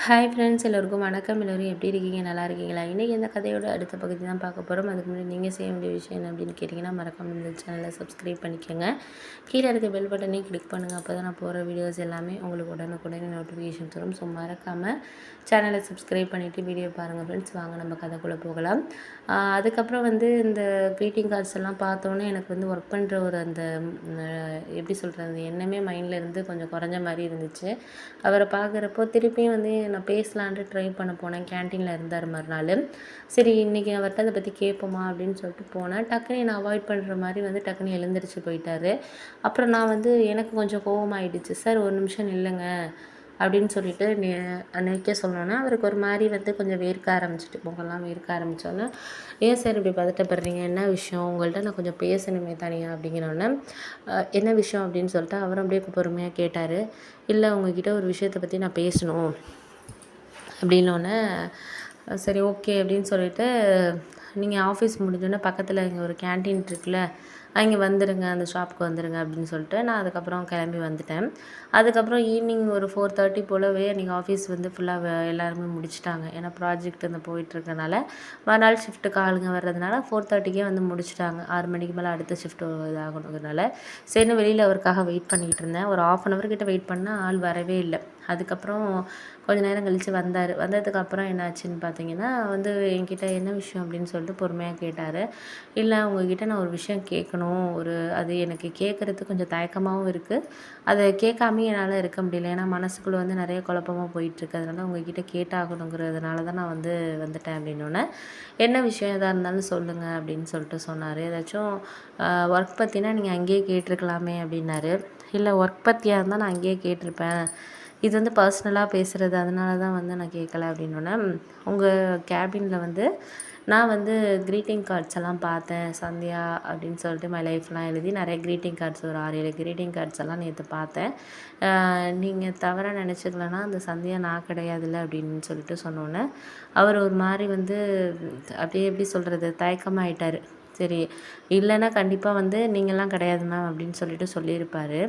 Hi friends, எல்லோருக்கும் வணக்கம். எல்லோரும் எப்படி இருக்கீங்க? நல்லா இருக்கீங்களா? இன்றைக்கி இந்த கதையோட அடுத்த பகுதி தான் பார்க்க போகிறோம். அதுக்கு முன்னாடி நீங்கள் செய்ய வேண்டிய விஷயம் என்ன அப்படின்னு கேட்டிங்கன்னா, மறக்காம இந்த சேனலை சப்ஸ்கிரைப் பண்ணிக்கோங்க. கீழே இருக்க பெல் பட்டனையும் கிளிக் பண்ணுங்கள். அப்போ தான் நான் போகிற வீடியோஸ் எல்லாமே உங்களுக்கு உடனுக்குடனே நோட்டிஃபிகேஷன் வரும். ஸோ மறக்காமல் சேனலை சப்ஸ்கிரைப் பண்ணிவிட்டு வீடியோ பாருங்கள் ஃப்ரெண்ட்ஸ். வாங்க நம்ம கதைக்குள்ளே போகலாம். அதுக்கப்புறம் இந்த க்ரீட்டிங் கார்ட்ஸ் எல்லாம் பார்த்தோன்னே எனக்கு ஒர்க் பண்ணுற ஒரு அந்த எப்படி சொல்கிறது, அந்த எண்ணமே மைண்டில் இருந்து கொஞ்சம் குறைஞ்ச மாதிரி இருந்துச்சு. அவரை பார்க்குறப்போ திருப்பியும் நான் பேசலான்ட்டு ட்ரை பண்ண போனேன். கேன்டீனில் இருந்தார் மறுநாள். சரி, இன்றைக்கி அவர்கிட்ட அதை பற்றி கேட்போமா அப்படின்னு சொல்லிட்டு போனேன். டக்குன்னு என்னை அவாய்ட் பண்ணுற மாதிரி டக்குன்னு எழுந்திரிச்சு போயிட்டார். அப்புறம் நான் எனக்கு கொஞ்சம் கோவமாயிடுச்சு. சார் ஒரு நிமிஷம் நில்லுங்க அப்படின்னு சொல்லிட்டு நிற்க சொன்னோன்னே அவருக்கு ஒரு மாதிரி கொஞ்சம் வேர்க்க ஆரம்பிச்சிட்டு, முகம்லாம் வேர்க்க ஆரம்பித்தோன்னே, ஏன் சார் இப்படி பதட்டப்படுறீங்க, என்ன விஷயம், உங்கள்கிட்ட நான் கொஞ்சம் பேசணுமே தனியாக அப்படிங்கிறோன்னே, என்ன விஷயம் அப்படின்னு சொல்லிட்டு அவரும் அப்படியே பொறுமையாக கேட்டார். இல்லை, உங்ககிட்ட ஒரு விஷயத்தை பற்றி நான் பேசணும் அப்படின்னோடனே, சரி ஓகே அப்படின்னு சொல்லிட்டு, நீங்கள் ஆஃபீஸ் முடிஞ்சோடனே பக்கத்தில் இங்கே ஒரு கேன்டீன் இருக்குல்ல, அங்கே வந்துடுங்க, அந்த ஷாப்புக்கு வந்துடுங்க அப்படின்னு சொல்லிட்டு நான் அதுக்கப்புறம் கிளம்பி வந்துட்டேன். அதுக்கப்புறம் ஈவினிங் ஒரு 4:30 போலவே அன்றைக்கி ஆஃபீஸ் ஃபுல்லாக எல்லாருமே முடிச்சிட்டாங்க. ஏன்னா ப்ராஜெக்ட் போயிட்டுருக்கனால மறுநாள் ஷிஃப்ட்டுக்கு ஆளுங்க வர்றதுனால 4:30க்கே முடிச்சிட்டாங்க. 6 மணிக்கு மேலே அடுத்த ஷிஃப்ட் இதாகணுங்கிறதுனால சரின்னு வெளியில் அவருக்காக வெயிட் பண்ணிகிட்டு இருந்தேன். ஒரு 1/2 hour கிட்ட வெயிட் பண்ணால் ஆள் வரவே இல்லை. அதுக்கப்புறம் கொஞ்சம் நேரம் கழித்து வந்தார். வந்ததுக்கப்புறம் என்னாச்சுன்னு பார்த்தீங்கன்னா, என்கிட்ட என்ன விஷயம் அப்படின்னு சொல்லிட்டு பொறுமையாக கேட்டார். இல்லை, உங்ககிட்ட நான் ஒரு விஷயம் கேட்கணும். அது எனக்கு கேட்குறதுக்கு கொஞ்சம் தயக்கமாகவும் இருக்குது. அதை கேட்காம என்னால் இருக்க முடியல. ஏன்னா மனசுக்குள்ளே நிறைய குழப்பமாக போயிட்டுருக்கு. அதனால் உங்ககிட்ட கேட்டாகணுங்கிறதுனால தான் நான் வந்துட்டேன் அப்படின்னோடனே, என்ன விஷயம் எதாக இருந்தாலும் சொல்லுங்கள் அப்படின்னு சொல்லிட்டு சொன்னார். ஏதாச்சும் ஒர்க் பற்றினா நீங்கள் அங்கேயே கேட்டிருக்கலாமே அப்படின்னாரு. இல்லை, ஒர்க் பற்றியாக இருந்தால் நான் அங்கேயே கேட்டிருப்பேன். இது பர்சனலாக பேசுகிறது, அதனால தான் நான் கேட்கல அப்படின்னோடனே, உங்கள் கேபினில் நான் க்ரீட்டிங் கார்ட்ஸ் எல்லாம் பார்த்தேன். சந்தியா அப்படின்னு சொல்லிட்டு மை லைஃப்லாம் எழுதி நிறைய க்ரீட்டிங் கார்ட்ஸ், ஒரு 6-7 க்ரீட்டிங் கார்ட்ஸ் எல்லாம் நேற்று பார்த்தேன். நீங்கள் தவறாக நினச்சிக்கலன்னா அந்த சந்தியா நான் கிடையாதுல்ல அப்படின்னு சொல்லிட்டு சொன்னோன்னே, அவர் ஒரு மாதிரி அப்படியே எப்படி சொல்கிறது, தயக்கமாயிட்டார். சரி, இல்லைன்னா கண்டிப்பாக நீங்கள்லாம் கிடையாது மேம் அப்படின்னு சொல்லிட்டு சொல்லியிருப்பார்.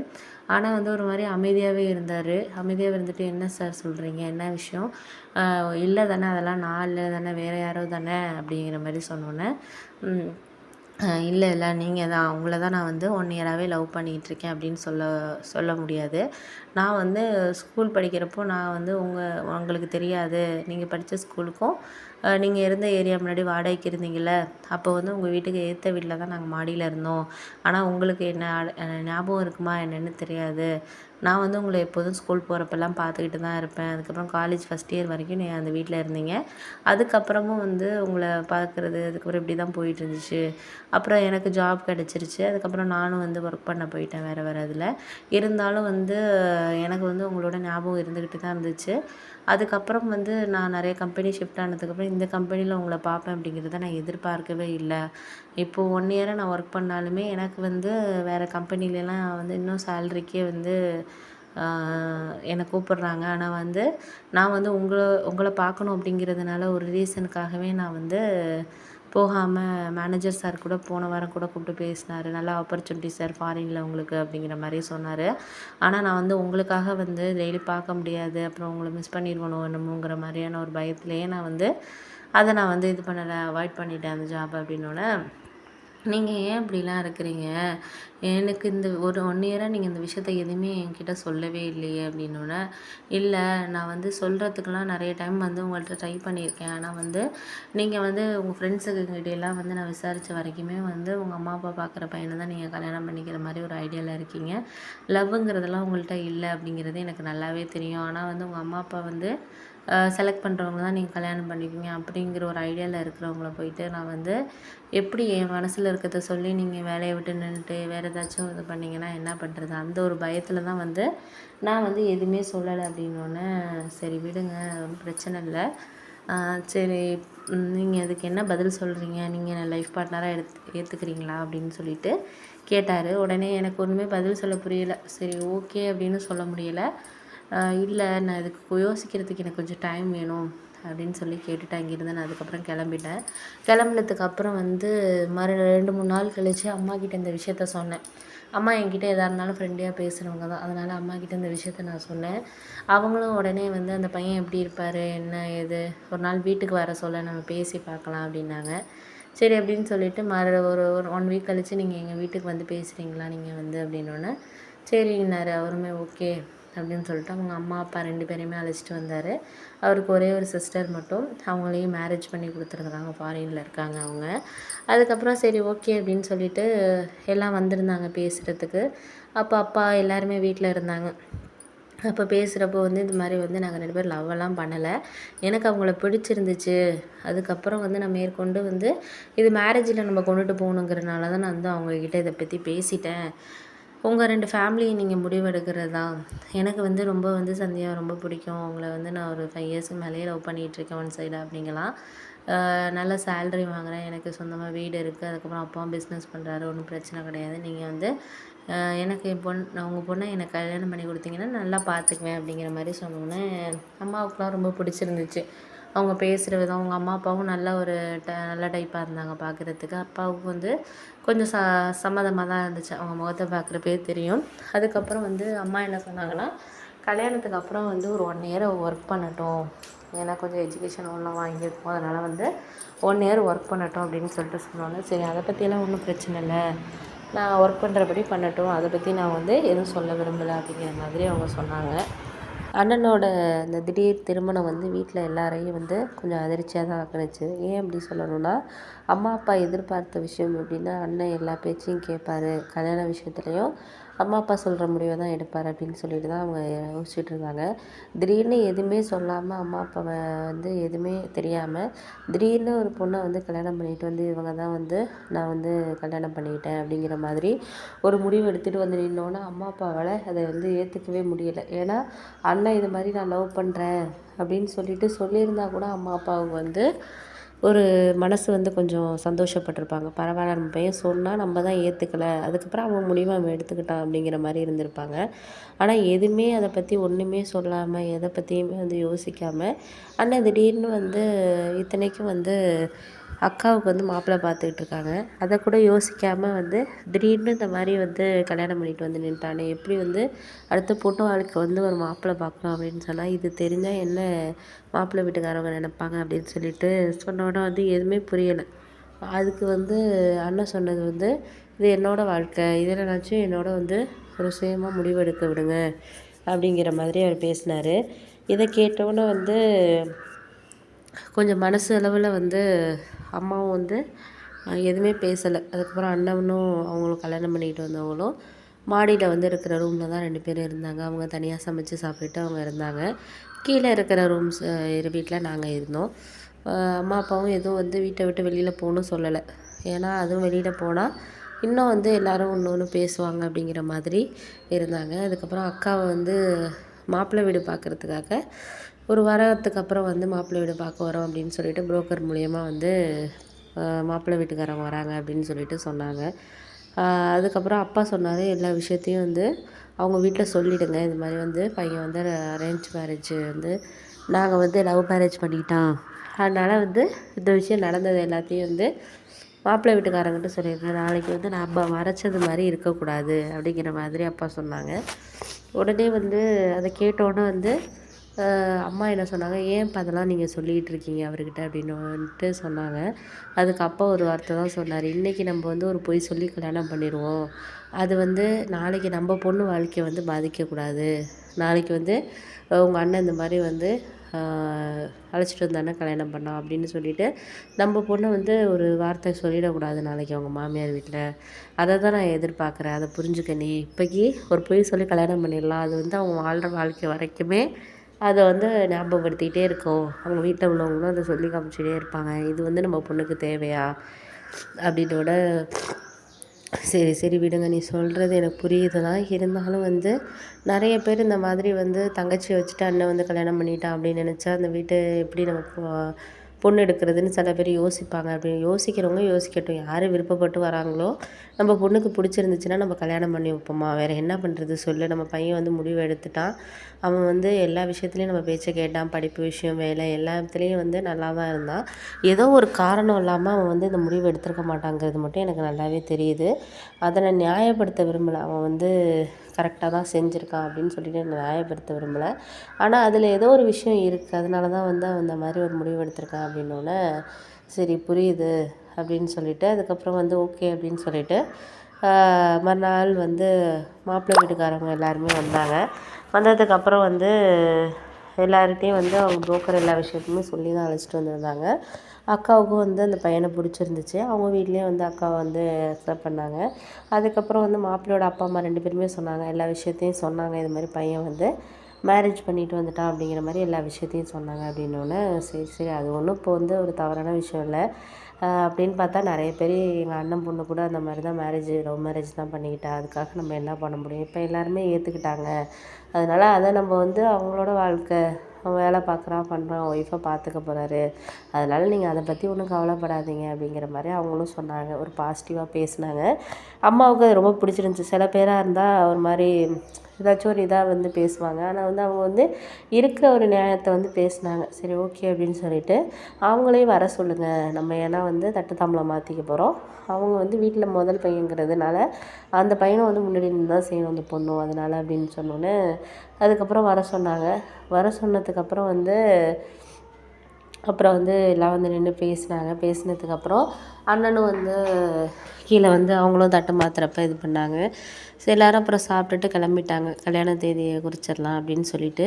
ஆனால் ஒரு மாதிரி அமைதியாகவே இருந்தார். அமைதியாக இருந்துட்டு, என்ன சார் சொல்கிறீங்க, என்ன விஷயம், இல்லை தானே, அதெல்லாம் நான் இல்லை தானே, வேறு யாரோ தானே அப்படிங்கிற மாதிரி சொன்னோன்னே, இல்லை இல்லை, நீங்கள் தான், உங்களை தான் நான் 1 year-ஆகவே லவ் பண்ணிகிட்ருக்கேன் அப்படின்னு சொல்ல முடியாது. நான் ஸ்கூல் படிக்கிறப்போ நான் உங்களுக்கு தெரியாது, நீங்கள் படித்த ஸ்கூலுக்கும் நீங்கள் இருந்த ஏரியா முன்னாடி வாடகைக்கு இருந்தீங்கள்ல, அப்போ உங்கள் வீட்டுக்கு எதிர்த்த வீட்டில் தான் நாங்கள் மாடியில் இருந்தோம். ஆனால் உங்களுக்கு என்ன ஞாபகம் இருக்குமா என்னென்னு தெரியாது. நான் உங்களை எப்போதும் ஸ்கூல் போகிறப்பெல்லாம் பார்த்துக்கிட்டு தான் இருப்பேன். அதுக்கப்புறம் காலேஜ் ஃபஸ்ட் இயர் வரைக்கும் நீங்கள் அந்த வீட்டில் இருந்தீங்க. அதுக்கப்புறமும் உங்களை பார்க்குறது, அதுக்கப்புறம் இப்படி தான் போயிட்டு இருந்துச்சு. அப்புறம் எனக்கு ஜாப் கிடச்சிருச்சு. அதுக்கப்புறம் நானும் ஒர்க் பண்ண போயிட்டேன் வேறு இதில். இருந்தாலும் எனக்கு உங்களோட ஞாபகம் இருந்துக்கிட்டு தான் இருந்துச்சு. அதுக்கப்புறம் நான் நிறைய கம்பெனி ஷிஃப்ட் ஆனதுக்கப்புறம் இந்த கம்பெனியில் உங்களை பார்ப்பேன் அப்படிங்கிறத நான் எதிர்பார்க்கவே இல்லை. இப்போது 1 year நான் ஒர்க் பண்ணாலுமே எனக்கு வேறு கம்பெனிலலாம் இன்னும் சேலரிக்கே என்னை கூப்பிட்றாங்க. ஆனால் நான் உங்களை பார்க்கணும் அப்படிங்கிறதுனால ஒரு ரீசனுக்காகவே நான் போகாமல் மேனேஜர் சார் கூட போன வாரம் கூட கூப்பிட்டு பேசினார். நல்ல ஆப்பர்ச்சுனிட்டி சார் ஃபாரினில் உங்களுக்கு அப்படிங்கிற மாதிரி சொன்னார். ஆனால் நான் உங்களுக்காக டெய்லி பார்க்க முடியாது, அப்புறம் உங்களை மிஸ் பண்ணிடுவனோ என்னமோங்கிற மாதிரியான ஒரு பயத்துலேயே நான் அதை நான் இது பண்ணலை, அவாய்ட் பண்ணிட்டேன் அந்த ஜாப் அப்படின்னோடனே, நீங்கள் ஏன் இப்படிலாம் இருக்கிறீங்க, எனக்கு இந்த ஒரு 1 year-ஆ நீங்கள் இந்த விஷயத்த எதுவுமே என்கிட்ட சொல்லவே இல்லையே அப்படின்னோடனே, இல்லை நான் சொல்கிறதுக்கெலாம் நிறைய டைம் உங்கள்கிட்ட ட்ரை பண்ணியிருக்கேன். ஆனால் நீங்கள் உங்கள் ஃப்ரெண்ட்ஸுக்கிட்டெல்லாம் நான் விசாரித்த வரைக்குமே உங்கள் அம்மா அப்பா பார்க்குற பையனை தான் நீங்கள் கல்யாணம் பண்ணிக்கிற மாதிரி ஒரு ஐடியாவில் இருக்கீங்க. லவ்வுங்கிறதெல்லாம் உங்கள்கிட்ட இல்லை அப்படிங்கிறது எனக்கு நல்லாவே தெரியும். ஆனால் உங்கள் அம்மா அப்பா செலக்ட் பண்ணுறவங்க தான் நீங்கள் கல்யாணம் பண்ணிக்குவீங்க அப்படிங்கிற ஒரு ஐடியாவில் இருக்கிறவங்கள போயிட்டு நான் எப்படி என் மனசில் இருக்கிறத சொல்லி நீங்கள் வேலையை விட்டு நின்றுட்டு வேறு ஏதாச்சும் இது பண்ணிங்கன்னா என்ன பண்ணுறது, அந்த ஒரு பயத்தில் தான் நான் எதுவுமே சொல்லலை அப்படின்னோடனே, சரி விடுங்க, ஒன்றும் பிரச்சனை இல்லை, சரி நீங்கள் அதுக்கு என்ன பதில் சொல்கிறீங்க, நீங்கள் என்ன லைஃப் பார்ட்னராக ஏற்றுக்கிறீங்களா அப்படின்னு சொல்லிட்டு கேட்டார். உடனே எனக்கு ஒன்றுமே பதில் சொல்ல புரியலை. சரி ஓகே அப்படின்னு சொல்ல முடியலை. இல்லை, நான் இதுக்கு யோசிக்கிறதுக்கு எனக்கு கொஞ்சம் டைம் வேணும் அப்படின்னு சொல்லி கேட்டுட்டு அங்கேருந்து நான் அதுக்கப்புறம் கிளம்பிட்டேன். கிளம்புனதுக்கப்புறம் 2-3 நாள் கழித்து அம்மாக்கிட்ட இந்த விஷயத்த சொன்னேன். அம்மா என்கிட்ட எதாக இருந்தாலும் ஃப்ரெண்ட்லியாக பேசுகிறவங்க தான். அதனால் அம்மாக்கிட்ட இந்த விஷயத்த நான் சொன்னேன். அவங்களும் உடனே வந்து அந்த பையன் எப்படி இருப்பார், என்ன ஏது, ஒரு நாள் வீட்டுக்கு வர சொல்ல நம்ம பேசி பார்க்கலாம் அப்படின்னாங்க. சரி அப்படின்னு சொல்லிட்டு ஒரு ஒரு 1 வீக் கழித்து நீங்கள் எங்கள் வீட்டுக்கு வந்து பேசுகிறீங்களா நீங்கள் வந்து அப்படின்னோடனே சரின்னாரு. அவருமே ஓகே அப்படின்னு சொல்லிட்டு அவங்க அம்மா அப்பா 2 பேரையுமே அழைச்சிட்டு வந்தார். அவருக்கு ஒரே ஒரு சிஸ்டர் மட்டும், அவங்களையும் மேரேஜ் பண்ணி கொடுத்துருக்குறாங்க, ஃபாரினில் இருக்காங்க அவங்க. அதுக்கப்புறம் சரி ஓகே அப்படின்னு சொல்லிட்டு எல்லாம் வந்திருந்தாங்க பேசுகிறதுக்கு. அப்போ அப்பா எல்லாருமே வீட்டில் இருந்தாங்க. அப்போ பேசுகிறப்போ வந்து இந்த மாதிரி வந்து நாங்கள் 2 பேரும் லவ்வெல்லாம் பண்ணலை, எனக்கு அவங்கள பிடிச்சிருந்துச்சு. அதுக்கப்புறம் வந்து நான் மேற்கொண்டு வந்து இது மேரேஜில் நம்ம கொண்டுட்டு போகணுங்கிறனால தான் நான் வந்து அவங்கக்கிட்ட இதை பற்றி பேசிட்டேன். உங்கள் 2 ஃபேமிலியை நீங்கள் முடிவெடுக்கிறது தான். எனக்கு வந்து ரொம்ப வந்து சந்தியாவை ரொம்ப பிடிக்கும். அவங்கள வந்து நான் ஒரு 5 இயர்ஸ்க்கு மேலேயே லவ் பண்ணிகிட்ருக்கேன் ஒன் சைடு அப்படிங்கலாம். நல்ல சேலரி வாங்குகிறேன், எனக்கு சொந்தமாக வீடு இருக்குது, அதுக்கப்புறம் அப்பாவும் பிஸ்னஸ் பண்ணுறாரு, ஒன்றும் பிரச்சனை கிடையாது. நீங்கள் வந்து எனக்கு நான் உங்கள் பொண்ணை எனக்கு கல்யாணம் பண்ணி கொடுத்தீங்கன்னா நல்லா பார்த்துக்குவேன் அப்படிங்கிற மாதிரி சொன்னோன்னே அம்மாவுக்குலாம் ரொம்ப பிடிச்சிருந்துச்சு. அவங்க பேசுகிற விதம், அவங்க அம்மா அப்பாவும் நல்ல ஒரு நல்ல டைப்பாக இருந்தாங்க பார்க்குறதுக்கு. அப்பாவுக்கு வந்து கொஞ்சம் சம்மதமாக தான் இருந்துச்சு, அவங்க முகத்தை பார்க்குறப்பே தெரியும். அதுக்கப்புறம் வந்து அம்மா என்ன சொன்னாங்கன்னா, கல்யாணத்துக்கு அப்புறம் வந்து ஒரு 1 இயர் ஒர்க் பண்ணட்டும், ஏன்னா கொஞ்சம் எஜுகேஷன் லோன்லாம் வாங்கியிருக்கோம், அதனால் வந்து 1 இயர் ஒர்க் பண்ணட்டும் அப்படின்னு சொல்லிட்டு சொன்னோன்னே சரி அதை பற்றியெல்லாம் ஒன்றும் பிரச்சனை இல்லை, நான் ஒர்க் பண்ணுறபடி பண்ணட்டும், அதை பற்றி நான் வந்து எதுவும் சொல்ல விரும்பலை அப்படிங்கிற மாதிரி அவங்க சொன்னாங்க. அண்ணனோட இந்த திடீர் திருமணம் வந்து வீட்டில் எல்லாரையும் வந்து கொஞ்சம் அதிர்ச்சியாக தான் ஆக்குனுச்சு. ஏன் அப்படி சொல்லணும்னா, அம்மா அப்பா எதிர்பார்த்த விஷயம் எப்படின்னா, அண்ணன் எல்லா பேச்சையும் கேட்பார், கல்யாண விஷயத்துலையும் அம்மா அப்பா சொல்கிற முடிவை தான் எடுப்பார் அப்படின்னு சொல்லிட்டு தான் அவங்க யோசிச்சுட்டு இருந்தாங்க. திடீர்னு எதுவுமே சொல்லாமல் அம்மா அப்பாவை வந்து எதுவுமே தெரியாமல் திடீர்னு ஒரு பொண்ணை வந்து கல்யாணம் பண்ணிட்டு வந்து இவங்க தான் வந்து நான் வந்து கல்யாணம் பண்ணிக்கிட்டேன் அப்படிங்கிற மாதிரி ஒரு முடிவு எடுத்துகிட்டு வந்து நின்னோன்னே அம்மா அப்பாவால் அதை வந்து ஏற்றுக்கவே முடியலை. ஏன்னா அண்ணன் இது மாதிரி நான் லவ் பண்ணுறேன் அப்படின்னு சொல்லிட்டு சொல்லியிருந்தா கூட அம்மா அப்பாவுக்கு வந்து ஒரு மனசு வந்து கொஞ்சம் சந்தோஷப்பட்டிருப்பாங்க. பரவாயில்ல நம்ம பையன் சொன்னால் நம்ம தான் ஏற்றுக்கல, அதுக்கப்புறம் அவன் முடிவை அவன் எடுத்துக்கிட்டான் அப்படிங்கிற மாதிரி இருந்திருப்பாங்க. ஆனால் எதுவுமே அதை பற்றி ஒன்றுமே சொல்லாமல் எதை பற்றியுமே வந்து யோசிக்காமல் அண்ணன் திடீர்னு வந்து இத்தனைக்கும் வந்து அக்காவுக்கு வந்து மாப்பிள்ளை பார்த்துக்கிட்டு இருக்காங்க. அதை கூட யோசிக்காமல் வந்து திடீர்னு இந்த மாதிரி வந்து கல்யாணம் பண்ணிட்டு வந்து நின்ட்டானே, எப்படி வந்து அடுத்த பொண்ணு வாழ்க்கை வந்து ஒரு மாப்பிள்ளை பார்க்கணும் அப்படின்னு சொன்னால் இது தெரிஞ்சால் என்ன மாப்பிள்ளை வீட்டுக்காரவங்க நினைப்பாங்க அப்படின்னு சொல்லிட்டு சொன்னோன்னே வந்து எதுவுமே புரியலை. அதுக்கு வந்து அண்ணன் சொன்னது வந்து இது என்னோடய வாழ்க்கை, இதில் நினச்சும் என்னோட வந்து ஒரு சுயமாக முடிவெடுக்க விடுங்க அப்படிங்கிற மாதிரி அவர் பேசினார். இதை கேட்டோன்னே வந்து கொஞ்சம் மனசு அளவில் வந்து அம்மாவும் வந்து எதுவுமே பேசலை. அதுக்கப்புறம் அண்ணனும் அவங்களும் கல்யாணம் பண்ணிக்கிட்டு வந்தவங்களும் மாடியில் வந்து இருக்கிற ரூமில் தான் 2 பேரும் இருந்தாங்க. அவங்க தனியாக சமைச்சு சாப்பிட்டுட்டு அவங்க இருந்தாங்க. கீழே இருக்கிற வீட்டில் நாங்கள் இருந்தோம். அம்மா அப்பாவும் எதுவும் வந்து வீட்டை விட்டு வெளியில் போகணும்னு சொல்லலை. ஏன்னா அதுவும் வெளியில் போனால் இன்னும் வந்து எல்லோரும் ஒன்று ஒன்று பேசுவாங்க அப்படிங்கிற மாதிரி இருந்தாங்க. அதுக்கப்புறம் அக்காவை வந்து மாப்பிள்ளை வீடு பார்க்குறதுக்காக ஒரு வாரத்துக்கு அப்புறம் வந்து மாப்பிள்ளை வீடு பார்க்க வரோம் அப்படின்னு சொல்லிட்டு புரோக்கர் மூலியமா வந்து மாப்பிள்ளை வீட்டுக்காரங்க வராங்க அப்படின்னு சொல்லிட்டு சொன்னாங்க. அதுக்கப்புறம் அப்பா சொன்னார், எல்லா விஷயத்தையும் வந்து அவங்க வீட்டில் சொல்லிவிடுங்க, இது மாதிரி வந்து பையன் வந்து அரேஞ்ச் மேரேஜ் வந்து நாங்கள் வந்து லவ் மேரேஜ் பண்ணிக்கிட்டோம், அதனால் வந்து இந்த விஷயம் நடந்தது எல்லாத்தையும் வந்து மாப்பிள்ளை வீட்டுக்காரங்கிட்ட சொல்லிடுங்க, நாளைக்கு வந்து நம்ம மறைச்சது மாதிரி இருக்கக்கூடாது அப்படிங்கிற மாதிரி அப்பா சொன்னாங்க. உடனே வந்து அதை கேட்டோன்னே வந்து அம்மா என்ன சொன்னாங்க, ஏன்ப்பா அதெல்லாம் நீங்கள் சொல்லிகிட்டு இருக்கீங்க அவர்கிட்ட அப்படின்னு வந்துட்டு சொன்னாங்க. அதுக்கு அப்பா ஒரு வார்த்தை தான் சொன்னார், இன்றைக்கி நம்ம வந்து ஒரு பொய் சொல்லி கல்யாணம் பண்ணிடுவோம், அது வந்து நாளைக்கு நம்ம பொண்ணு வாழ்க்கையை வந்து பாதிக்கக்கூடாது, நாளைக்கு வந்து உங்கள் அண்ணன் இந்த மாதிரி வந்து அழைச்சிட்டு வந்தானே கல்யாணம் பண்ணோம் அப்படின்னு சொல்லிவிட்டு நம்ம பொண்ணை வந்து ஒரு வார்த்தை சொல்லிடக்கூடாது நாளைக்கு அவங்க மாமியார் வீட்டில், அதை தான் நான் எதிர்பார்க்குறேன், அதை புரிஞ்சுக்க நீ இப்போக்கி ஒரு பொய் சொல்லி கல்யாணம் பண்ணிடலாம், அது வந்து அவங்க வாழ்கிற வாழ்க்கை வரைக்குமே அதை வந்து ஞாபகப்படுத்திக்கிட்டே இருக்கோம், அவங்க வீட்டில் உள்ளவங்களும் அதை சொல்லி காமிச்சிட்டே இருப்பாங்க, இது வந்து நம்ம பொண்ணுக்கு தேவையா அப்படின்னோட சரி சரி விடுங்க, நீ சொல்கிறது எனக்கு புரியுது தான், இருந்தாலும் வந்து நிறைய பேர் இந்த மாதிரி வந்து தங்கச்சியை வச்சுட்டு அண்ணன் வந்து கல்யாணம் பண்ணிட்டான் அப்படின்னு நினச்சா அந்த வீட்டை எப்படி நம்ம பொண்ணு எடுக்கிறதுன்னு சில பேர் யோசிப்பாங்க. அப்படி யோசிக்கிறவங்க யோசிக்கட்டும். யார் விருப்பப்பட்டு வராங்களோ, நம்ம பொண்ணுக்கு பிடிச்சிருந்துச்சுன்னா நம்ம கல்யாணம் பண்ணி வைப்போம்மா. வேறு என்ன பண்ணுறது சொல்லு. நம்ம பையன் வந்து முடிவு எடுத்துட்டான். அவன் வந்து எல்லா விஷயத்துலையும் நம்ம பேச்சை கேட்டான். படிப்பு விஷயம், வேலை எல்லாத்துலேயும் வந்து நல்லா தான் இருந்தான். ஏதோ ஒரு காரணம் இல்லாமல் அவன் வந்து இந்த முடிவு எடுத்திருக்க மாட்டாங்கிறது மட்டும் எனக்கு நல்லாவே தெரியுது. அதை நான் நியாயப்படுத்த விரும்பலை. அவன் வந்து கரெக்டாக தான் செஞ்சுருக்கான் அப்படின்னு சொல்லிட்டு நான் நியாயப்படுத்த விரும்பலை. ஆனால் அதில் ஏதோ ஒரு விஷயம் இருக்குது. அதனால தான் வந்து அவன் இந்த மாதிரி ஒரு முடிவு எடுத்திருக்கான் அப்படின்னோடனே சரி புரியுது அப்படின்னு சொல்லிவிட்டு அதுக்கப்புறம் வந்து ஓகே அப்படின்னு சொல்லிவிட்டு மறுநாள் வந்து மாப்பிள்ளை வீட்டுக்காரவங்க எல்லாருமே வந்தாங்க. வந்ததுக்கப்புறம் வந்து எல்லார்கிட்டையும் வந்து அவங்க புரோக்கர் எல்லா விஷயத்தையுமே சொல்லி தான் அழைச்சிட்டு வந்திருந்தாங்க. அக்காவுக்கும் வந்து அந்த பையனை பிடிச்சிருந்துச்சு. அவங்க வீட்லேயும் வந்து அக்காவை வந்து அக்செப்ட் பண்ணாங்க. அதுக்கப்புறம் வந்து மாப்பிள்ளையோட அப்பா அம்மா 2 பேருமே சொன்னாங்க. எல்லா விஷயத்தையும் சொன்னாங்க. இது மாதிரி பையன் வந்து மேரேஜ் பண்ணிட்டு வந்துட்டான் அப்படிங்கிற மாதிரி எல்லா விஷயத்தையும் சொன்னாங்க. அப்படின்னோடனே சரி சரி அது ஒன்றும் இப்போ வந்து ஒரு தவறான விஷயம் இல்லை. அப்படின்னு பார்த்தா நிறைய பேர் எங்கள் அண்ணன் பொண்ணு கூட அந்த மாதிரி தான் லவ் மேரேஜ் தான் பண்ணிக்கிட்டா. அதுக்காக நம்ம என்ன பண்ண முடியும்? இப்போ எல்லாருமே ஏற்றுக்கிட்டாங்க. அதனால் அதை நம்ம வந்து அவங்களோட வாழ்க்கை, அவன் வேலை பார்க்குறான், பண்ணுறான், ஒய்ஃபை பார்த்துக்க போகிறாரு. அதனால் நீங்கள் அதை பற்றி ஒன்றும் கவலைப்படாதீங்க அப்படிங்கிற மாதிரி அவங்களும் சொன்னாங்க. ஒரு பாசிட்டிவாக பேசினாங்க. அம்மாவுக்கு அது ரொம்ப பிடிச்சிருந்துச்சி. சில பேராக இருந்தால் ஒரு மாதிரி ஏதாச்சும் ஒரு இதாக வந்து பேசுவாங்க. ஆனால் வந்து அவங்க வந்து இருக்கிற ஒரு நியாயத்தை வந்து பேசினாங்க. சரி ஓகே அப்படின்னு சொல்லிட்டு அவங்களையும் வர சொல்லுங்கள். நம்ம ஏன்னா வந்து தட்டு தாம்பலம் மாற்றிக்க போகிறோம். அவங்க வந்து வீட்டில் முதல் பையங்கிறதுனால அந்த பையனை வந்து முன்னாடி நின்று தான் செய்யணும் அந்த பொண்ணும். அதனால் அப்படின்னு சொன்னோன்னே அதுக்கப்புறம் வர சொன்னாங்க. வர சொன்னதுக்கப்புறம் வந்து அப்புறம் வந்து எல்லாம் வந்து நின்று பேசினாங்க. பேசினதுக்கப்புறம் அண்ணனும் வந்து கீழே வந்து அவங்களும் தட்டு மாத்துறப்ப இது பண்ணாங்க. சரி எல்லோரும் அப்புறம் சாப்பிட்டுட்டு கிளம்பிட்டாங்க. கல்யாண தேதியை குறிச்சிடலாம் அப்படின்னு சொல்லிட்டு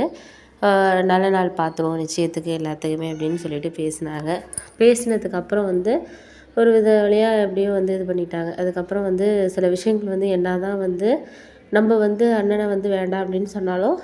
நல்ல நாள் பார்த்துருவோம் நிச்சயத்துக்கு எல்லாத்துக்குமே அப்படின்னு சொல்லிட்டு பேசினாங்க. பேசினதுக்கப்புறம் வந்து ஒரு வித வழியாக எப்படியோ வந்து இது பண்ணிட்டாங்க. அதுக்கப்புறம் வந்து சில விஷயங்கள் வந்து என்ன தான் வந்து நம்ம வந்து அண்ணனை வந்து வேண்டாம் அப்படின்னு சொன்னாலும்